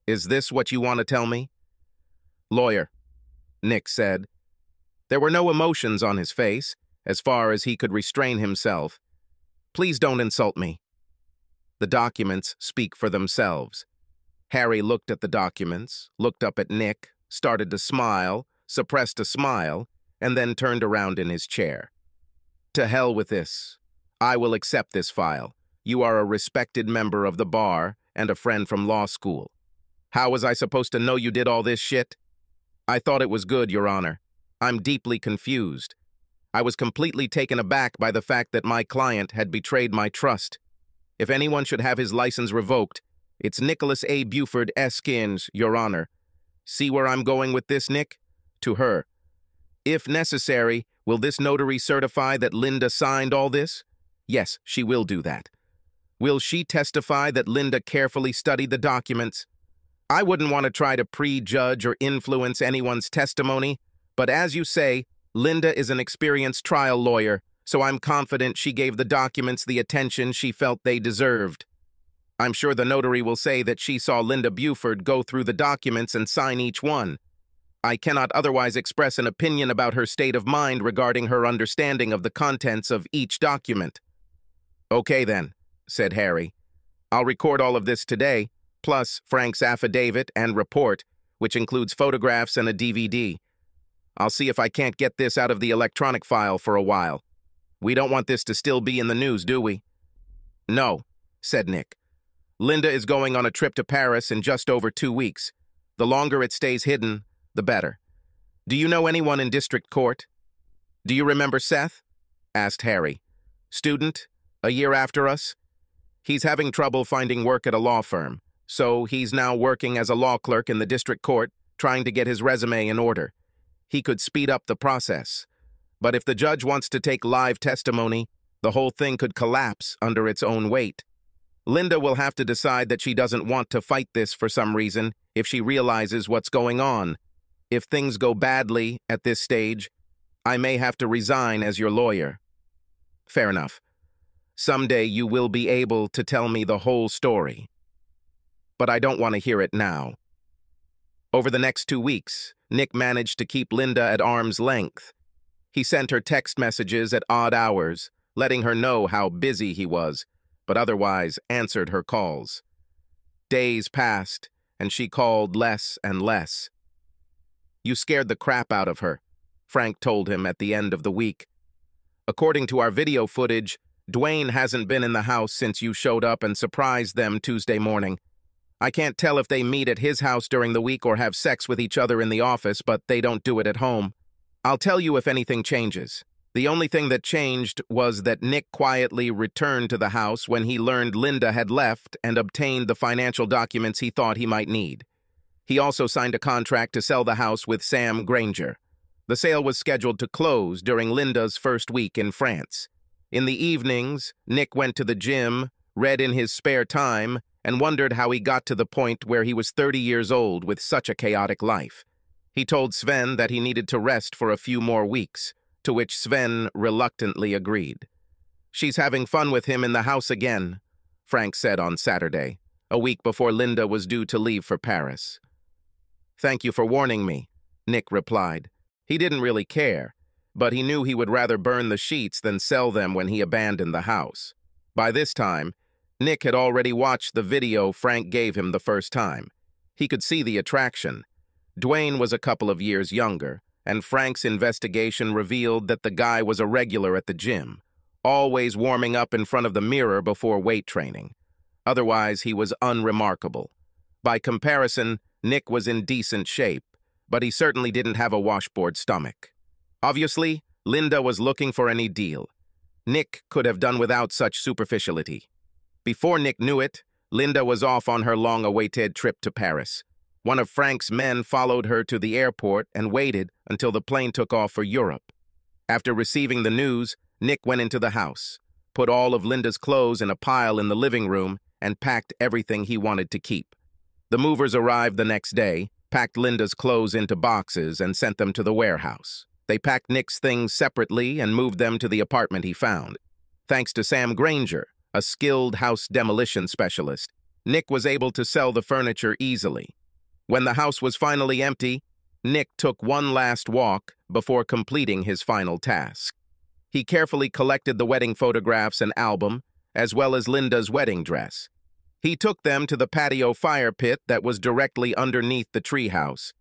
Is this what you want to tell me? Lawyer, Nick said. There were no emotions on his face, as far as he could restrain himself. Please don't insult me. The documents speak for themselves. Harry looked at the documents, looked up at Nick, started to smile, suppressed a smile, and then turned around in his chair. To hell with this. I will accept this file. You are a respected member of the bar and a friend from law school. How was I supposed to know you did all this shit? I thought it was good, Your Honor. I'm deeply confused. I was completely taken aback by the fact that my client had betrayed my trust. If anyone should have his license revoked, it's Nicholas A. Buford Eskins, Your Honor. See where I'm going with this, Nick? To her. If necessary, will this notary certify that Linda signed all this? Yes, she will do that. Will she testify that Linda carefully studied the documents? I wouldn't want to try to prejudge or influence anyone's testimony, but as you say, Linda is an experienced trial lawyer, so I'm confident she gave the documents the attention she felt they deserved. I'm sure the notary will say that she saw Linda Buford go through the documents and sign each one. I cannot otherwise express an opinion about her state of mind regarding her understanding of the contents of each document. Okay then, said Harry. I'll record all of this today, plus Frank's affidavit and report, which includes photographs and a DVD. I'll see if I can't get this out of the electronic file for a while. We don't want this to still be in the news, do we? No, said Nick. Linda is going on a trip to Paris in just over 2 weeks. The longer it stays hidden, the better. Do you know anyone in district court? Do you remember Seth? Asked Harry. Student, a year after us? He's having trouble finding work at a law firm, so he's now working as a law clerk in the district court, trying to get his resume in order. He could speed up the process. But if the judge wants to take live testimony, the whole thing could collapse under its own weight. Linda will have to decide that she doesn't want to fight this for some reason if she realizes what's going on. If things go badly at this stage, I may have to resign as your lawyer. Fair enough. Someday you will be able to tell me the whole story. But I don't want to hear it now. Over the next 2 weeks, Nick managed to keep Linda at arm's length. He sent her text messages at odd hours, letting her know how busy he was, but otherwise answered her calls. Days passed, and she called less and less. You scared the crap out of her, Frank told him at the end of the week. According to our video footage, Dwayne hasn't been in the house since you showed up and surprised them Tuesday morning. I can't tell if they meet at his house during the week or have sex with each other in the office, but they don't do it at home. I'll tell you if anything changes. The only thing that changed was that Nick quietly returned to the house when he learned Linda had left and obtained the financial documents he thought he might need. He also signed a contract to sell the house with Sam Granger. The sale was scheduled to close during Linda's first week in France. In the evenings, Nick went to the gym, read in his spare time, and wondered how he got to the point where he was 30 years old with such a chaotic life. He told Sven that he needed to rest for a few more weeks, to which Sven reluctantly agreed. She's having fun with him in the house again, Frank said on Saturday, a week before Linda was due to leave for Paris. Thank you for warning me, Nick replied. He didn't really care, but he knew he would rather burn the sheets than sell them when he abandoned the house. By this time, Nick had already watched the video Frank gave him the first time. He could see the attraction. Dwayne was a couple of years younger, and Frank's investigation revealed that the guy was a regular at the gym, always warming up in front of the mirror before weight training. Otherwise, he was unremarkable. By comparison, Nick was in decent shape, but he certainly didn't have a washboard stomach. Obviously, Linda was looking for any deal. Nick could have done without such superficiality. Before Nick knew it, Linda was off on her long-awaited trip to Paris. One of Frank's men followed her to the airport and waited until the plane took off for Europe. After receiving the news, Nick went into the house, put all of Linda's clothes in a pile in the living room, and packed everything he wanted to keep. The movers arrived the next day, packed Linda's clothes into boxes, and sent them to the warehouse. They packed Nick's things separately and moved them to the apartment he found. Thanks to Sam Granger, a skilled house demolition specialist, Nick was able to sell the furniture easily. When the house was finally empty, Nick took one last walk before completing his final task. He carefully collected the wedding photographs and album, as well as Linda's wedding dress. He took them to the patio fire pit that was directly underneath the treehouse,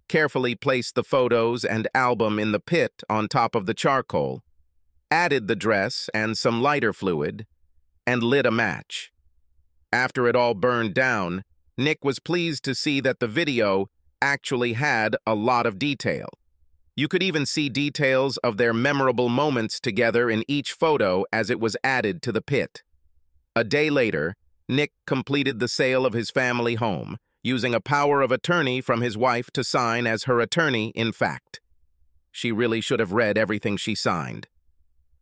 carefully placed the photos and album in the pit on top of the charcoal, added the dress and some lighter fluid, and lit a match. After it all burned down, Nick was pleased to see that the video actually had a lot of detail. You could even see details of their memorable moments together in each photo as it was added to the pit. A day later, Nick completed the sale of his family home, using a power of attorney from his wife to sign as her attorney in fact. She really should have read everything she signed.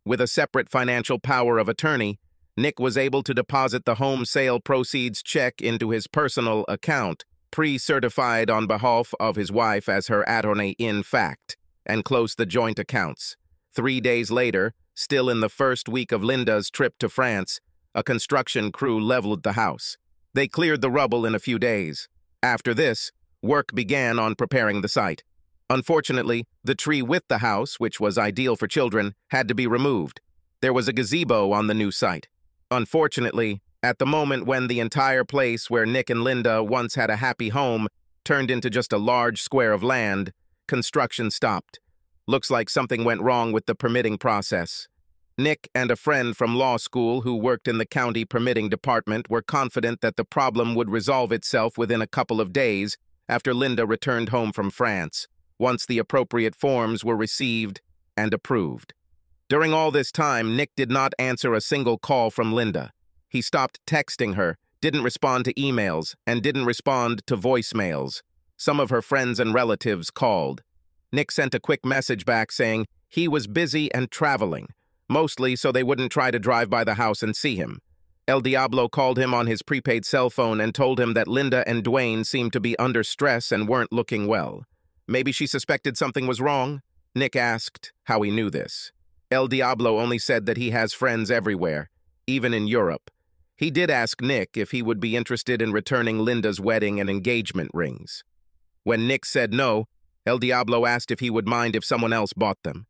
With a separate financial power of attorney, Nick was able to deposit the home sale proceeds check into his personal account, pre-certified on behalf of his wife as her attorney in fact, and close the joint accounts. 3 days later, still in the first week of Linda's trip to France, a construction crew leveled the house. They cleared the rubble in a few days. After this, work began on preparing the site. Unfortunately, the tree with the house, which was ideal for children, had to be removed. There was a gazebo on the new site. Unfortunately, at the moment when the entire place where Nick and Linda once had a happy home turned into just a large square of land, construction stopped. Looks like something went wrong with the permitting process. Nick and a friend from law school who worked in the county permitting department were confident that the problem would resolve itself within a couple of days after Linda returned home from France, once the appropriate forms were received and approved. During all this time, Nick did not answer a single call from Linda. He stopped texting her, didn't respond to emails, and didn't respond to voicemails. Some of her friends and relatives called. Nick sent a quick message back saying he was busy and traveling, mostly so they wouldn't try to drive by the house and see him. El Diablo called him on his prepaid cell phone and told him that Linda and Dwayne seemed to be under stress and weren't looking well. Maybe she suspected something was wrong? Nick asked how he knew this. El Diablo only said that he has friends everywhere, even in Europe. He did ask Nick if he would be interested in returning Linda's wedding and engagement rings. When Nick said no, El Diablo asked if he would mind if someone else bought them.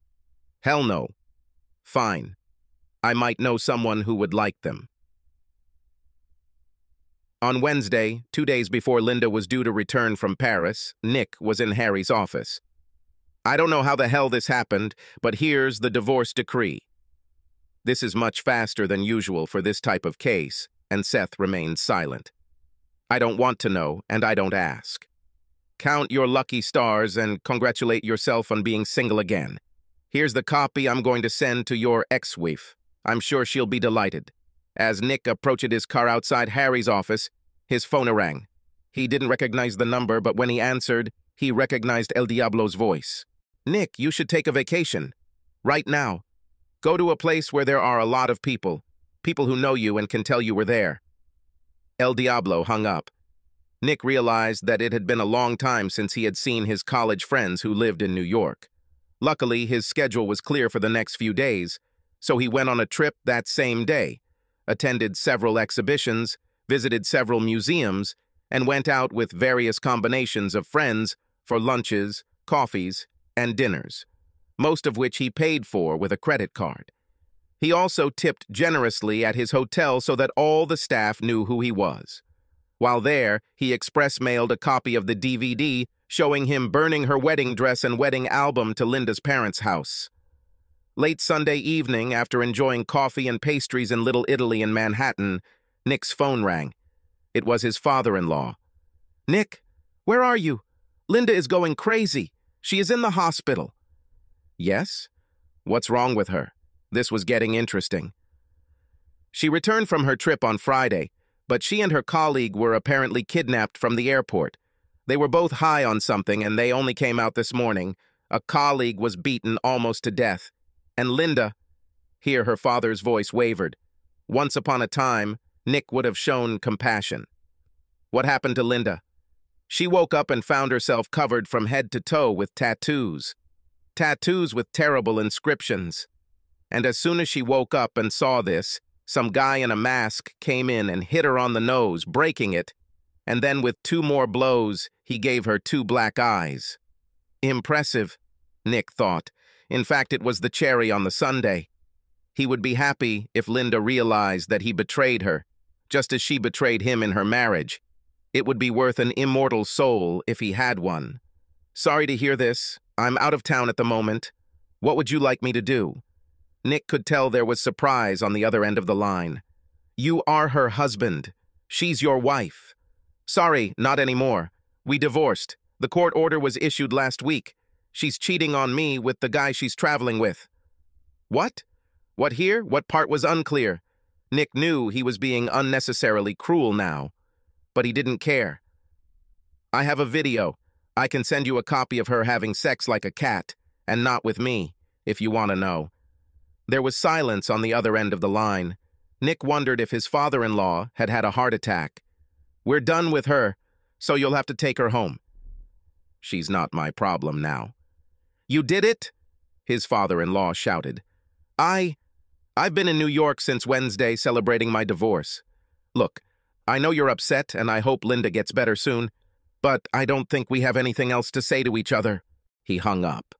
Hell no. Fine. I might know someone who would like them. On Wednesday, 2 days before Linda was due to return from Paris, Nick was in Harry's office. I don't know how the hell this happened, but here's the divorce decree. This is much faster than usual for this type of case, and Seth remained silent. I don't want to know, and I don't ask. Count your lucky stars and congratulate yourself on being single again. Here's the copy I'm going to send to your ex-wife. I'm sure she'll be delighted. As Nick approached his car outside Harry's office, his phone rang. He didn't recognize the number, but when he answered, he recognized El Diablo's voice. Nick, you should take a vacation. Right now. Go to a place where there are a lot of people who know you and can tell you were there. El Diablo hung up. Nick realized that it had been a long time since he had seen his college friends who lived in New York. Luckily, his schedule was clear for the next few days, so he went on a trip that same day, attended several exhibitions, visited several museums, and went out with various combinations of friends for lunches, coffees, and dinners, most of which he paid for with a credit card. He also tipped generously at his hotel so that all the staff knew who he was. While there, he express-mailed a copy of the DVD showing him burning her wedding dress and wedding album to Linda's parents' house. Late Sunday evening, after enjoying coffee and pastries in Little Italy in Manhattan, Nick's phone rang. It was his father-in-law. Nick, where are you? Linda is going crazy. She is in the hospital. Yes? What's wrong with her? This was getting interesting. She returned from her trip on Friday, but she and her colleague were apparently kidnapped from the airport. They were both high on something, and they only came out this morning. A colleague was beaten almost to death. And Linda, here her father's voice wavered. Once upon a time, Nick would have shown compassion. What happened to Linda? She woke up and found herself covered from head to toe with tattoos. Tattoos with terrible inscriptions. And as soon as she woke up and saw this, some guy in a mask came in and hit her on the nose, breaking it, and then with 2 more blows, he gave her 2 black eyes. Impressive, Nick thought. In fact, it was the cherry on the sundae. He would be happy if Linda realized that he betrayed her, just as she betrayed him in her marriage. It would be worth an immortal soul if he had one. Sorry to hear this. I'm out of town at the moment. What would you like me to do? Nick could tell there was surprise on the other end of the line. You are her husband. She's your wife. Sorry, not anymore. We divorced. The court order was issued last week. She's cheating on me with the guy she's traveling with. What? What here? What part was unclear? Nick knew he was being unnecessarily cruel now, but he didn't care. I have a video. I can send you a copy of her having sex like a cat, and not with me, if you want to know. There was silence on the other end of the line. Nick wondered if his father-in-law had had a heart attack. We're done with her, so you'll have to take her home. She's not my problem now. You did it? His father-in-law shouted. I've been in New York since Wednesday celebrating my divorce. Look, I know you're upset and I hope Linda gets better soon, but I don't think we have anything else to say to each other. He hung up.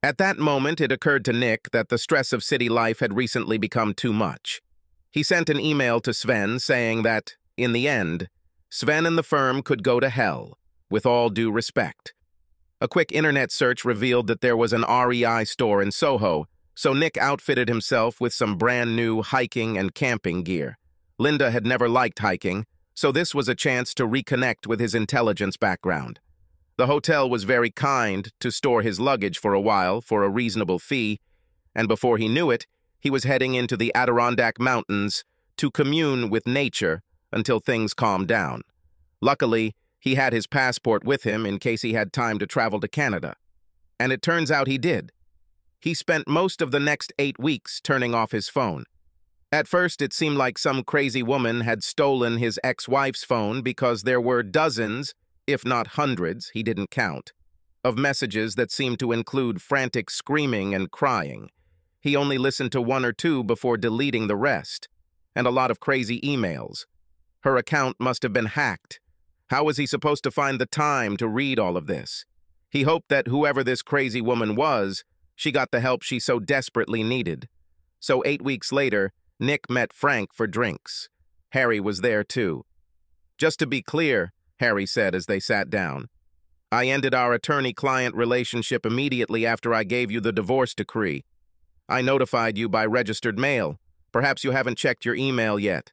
At that moment, it occurred to Nick that the stress of city life had recently become too much. He sent an email to Sven saying that, in the end, Sven and the firm could go to hell, with all due respect. A quick internet search revealed that there was an REI store in Soho, so Nick outfitted himself with some brand new hiking and camping gear. Linda had never liked hiking, so this was a chance to reconnect with his intelligence background. The hotel was very kind to store his luggage for a while for a reasonable fee, and before he knew it, he was heading into the Adirondack Mountains to commune with nature until things calmed down. Luckily, he had his passport with him in case he had time to travel to Canada. And it turns out he did. He spent most of the next 8 weeks turning off his phone. At first, it seemed like some crazy woman had stolen his ex-wife's phone because there were dozens, if not hundreds, he didn't count, of messages that seemed to include frantic screaming and crying. He only listened to 1 or 2 before deleting the rest, and a lot of crazy emails. Her account must have been hacked. How was he supposed to find the time to read all of this? He hoped that whoever this crazy woman was, she got the help she so desperately needed. So 8 weeks later, Nick met Frank for drinks. Harry was there too. Just to be clear, Harry said as they sat down, I ended our attorney-client relationship immediately after I gave you the divorce decree. I notified you by registered mail. Perhaps you haven't checked your email yet.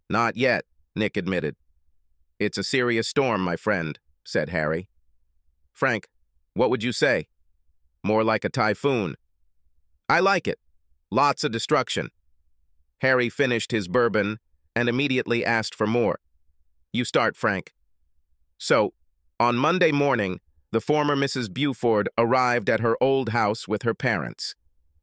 Not yet, Nick admitted. It's a serious storm, my friend, said Harry. Frank, what would you say? More like a typhoon. I like it. Lots of destruction. Harry finished his bourbon and immediately asked for more. You start, Frank. So, on Monday morning, the former Mrs. Buford arrived at her old house with her parents.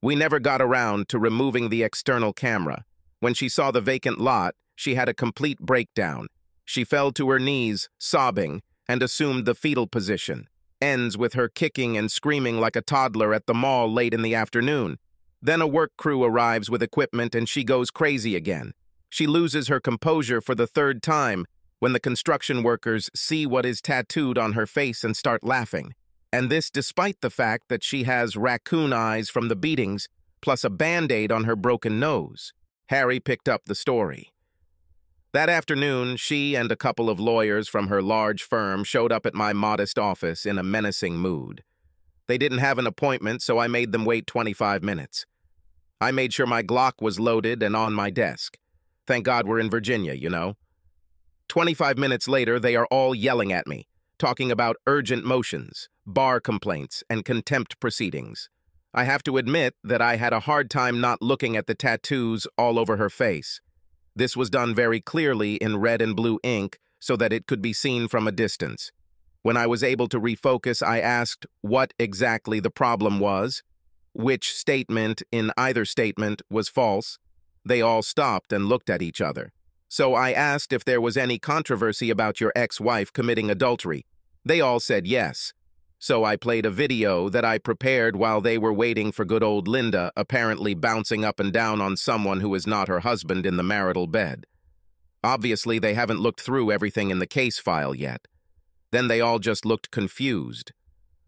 We never got around to removing the external camera. When she saw the vacant lot, she had a complete breakdown. She fell to her knees, sobbing, and assumed the fetal position. Ends with her kicking and screaming like a toddler at the mall late in the afternoon. Then a work crew arrives with equipment and she goes crazy again. She loses her composure for the 3rd time when the construction workers see what is tattooed on her face and start laughing. And this despite the fact that she has raccoon eyes from the beatings, plus a Band-Aid on her broken nose. Harry picked up the story. That afternoon, she and a couple of lawyers from her large firm showed up at my modest office in a menacing mood. They didn't have an appointment, so I made them wait 25 minutes. I made sure my Glock was loaded and on my desk. Thank God we're in Virginia, you know. 25 minutes later, they are all yelling at me, talking about urgent motions, bar complaints, and contempt proceedings. I have to admit that I had a hard time not looking at the tattoos all over her face. This was done very clearly in red and blue ink so that it could be seen from a distance. When I was able to refocus, I asked what exactly the problem was, which statement in either statement was false. They all stopped and looked at each other. So I asked if there was any controversy about your ex-wife committing adultery. They all said yes. So I played a video that I prepared while they were waiting for good old Linda, apparently bouncing up and down on someone who is not her husband in the marital bed. Obviously, they haven't looked through everything in the case file yet. Then they all just looked confused.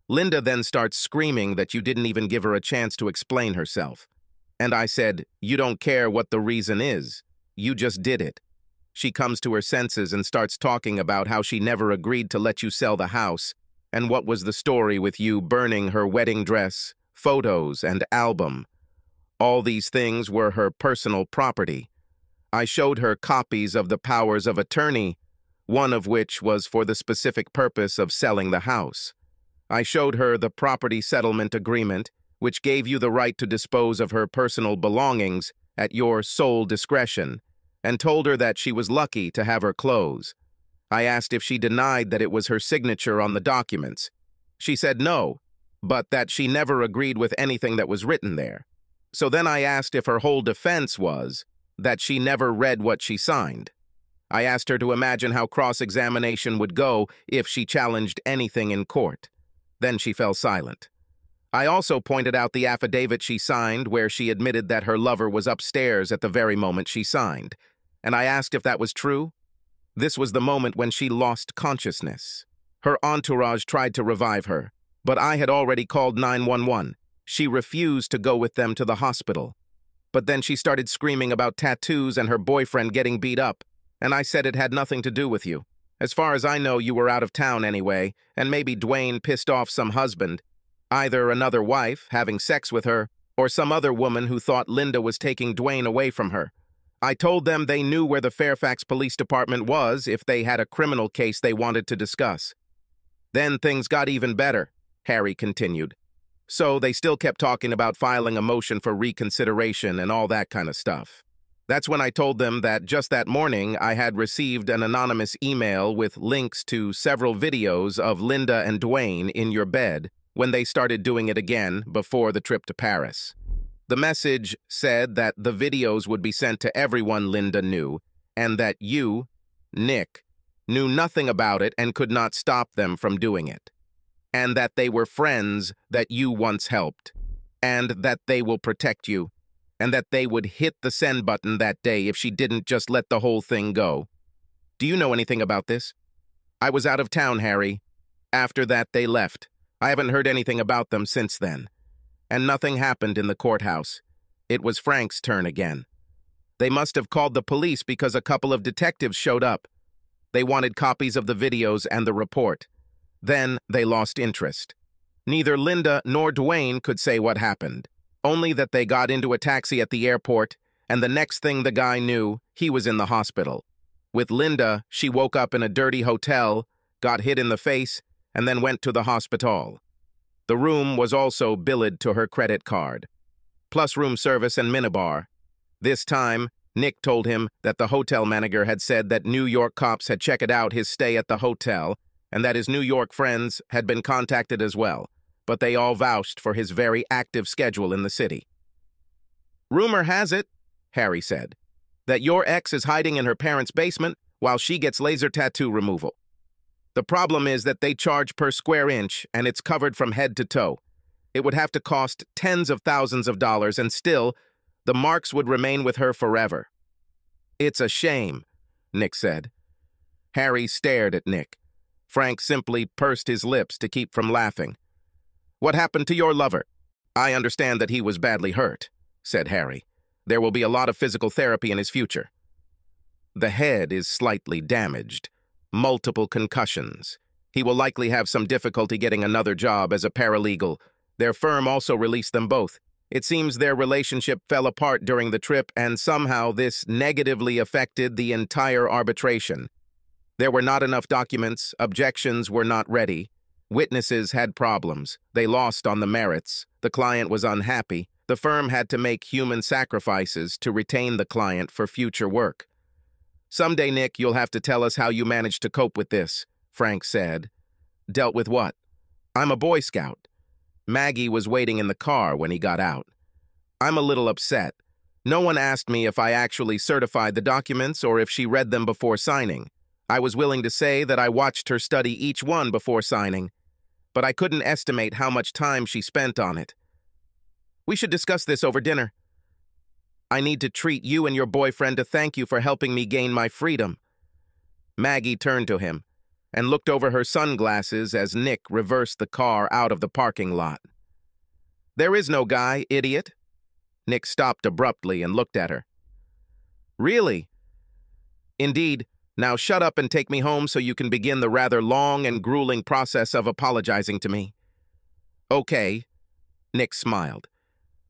Linda then starts screaming that you didn't even give her a chance to explain herself. And I said, "You don't care what the reason is. You just did it." She comes to her senses and starts talking about how she never agreed to let you sell the house, and what was the story with you burning her wedding dress, photos, and album. All these things were her personal property. I showed her copies of the powers of attorney, one of which was for the specific purpose of selling the house. I showed her the property settlement agreement, which gave you the right to dispose of her personal belongings at your sole discretion, and told her that she was lucky to have her clothes. I asked if she denied that it was her signature on the documents. She said no, but that she never agreed with anything that was written there. So then I asked if her whole defense was that she never read what she signed. I asked her to imagine how cross-examination would go if she challenged anything in court. Then she fell silent. I also pointed out the affidavit she signed where she admitted that her lover was upstairs at the very moment she signed, and I asked if that was true. This was the moment when she lost consciousness. Her entourage tried to revive her, but I had already called 911. She refused to go with them to the hospital. But then she started screaming about tattoos and her boyfriend getting beat up, and I said it had nothing to do with you. As far as I know, you were out of town anyway, and maybe Dwayne pissed off some husband, either another wife having sex with her, or some other woman who thought Linda was taking Dwayne away from her. I told them they knew where the Fairfax Police Department was if they had a criminal case they wanted to discuss. Then things got even better, Harry continued. So they still kept talking about filing a motion for reconsideration and all that kind of stuff. That's when I told them that just that morning I had received an anonymous email with links to several videos of Linda and Dwayne in your bed when they started doing it again before the trip to Paris. The message said that the videos would be sent to everyone Linda knew, and that you, Nick, knew nothing about it and could not stop them from doing it, and that they were friends that you once helped, and that they will protect you, and that they would hit the send button that day if she didn't just let the whole thing go. Do you know anything about this? I was out of town, Harry. After that, they left. I haven't heard anything about them since then. And nothing happened in the courthouse. It was Frank's turn again. They must have called the police because a couple of detectives showed up. They wanted copies of the videos and the report. Then they lost interest. Neither Linda nor Dwayne could say what happened, only that they got into a taxi at the airport, and the next thing the guy knew, he was in the hospital. With Linda, she woke up in a dirty hotel, got hit in the face, and then went to the hospital. The room was also billed to her credit card, plus room service and minibar. This time, Nick told him that the hotel manager had said that New York cops had checked out his stay at the hotel and that his New York friends had been contacted as well, but they all vouched for his very active schedule in the city. Rumor has it, Harry said, that your ex is hiding in her parents' basement while she gets laser tattoo removal. The problem is that they charge per square inch and it's covered from head to toe. It would have to cost tens of thousands of dollars and still, the marks would remain with her forever. It's a shame, Nick said. Harry stared at Nick. Frank simply pursed his lips to keep from laughing. What happened to your lover? I understand that he was badly hurt, said Harry. There will be a lot of physical therapy in his future. The head is slightly damaged. Multiple concussions. He will likely have some difficulty getting another job as a paralegal. Their firm also released them both. It seems their relationship fell apart during the trip, and somehow this negatively affected the entire arbitration. There were not enough documents, objections were not ready. Witnesses had problems. They lost on the merits. The client was unhappy. The firm had to make human sacrifices to retain the client for future work. Someday, Nick, you'll have to tell us how you managed to cope with this, Frank said. Dealt with what? I'm a Boy Scout. Maggie was waiting in the car when he got out. I'm a little upset. No one asked me if I actually certified the documents or if she read them before signing. I was willing to say that I watched her study each one before signing, but I couldn't estimate how much time she spent on it. We should discuss this over dinner. I need to treat you and your boyfriend to thank you for helping me gain my freedom. Maggie turned to him and looked over her sunglasses as Nick reversed the car out of the parking lot. There is no guy, idiot. Nick stopped abruptly and looked at her. Really? Indeed. Now shut up and take me home so you can begin the rather long and grueling process of apologizing to me. Okay, Nick smiled.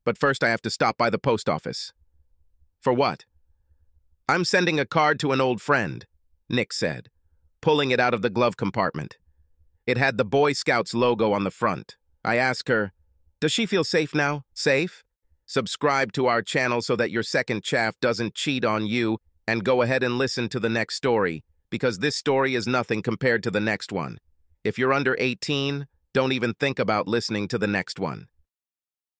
But first I have to stop by the post office. For what? I'm sending a card to an old friend, Nick said, pulling it out of the glove compartment. It had the Boy Scouts logo on the front. I asked her, does she feel safe now? Safe? Subscribe to our channel so that your second chaff doesn't cheat on you, and go ahead and listen to the next story, because this story is nothing compared to the next one. If you're under 18, don't even think about listening to the next one.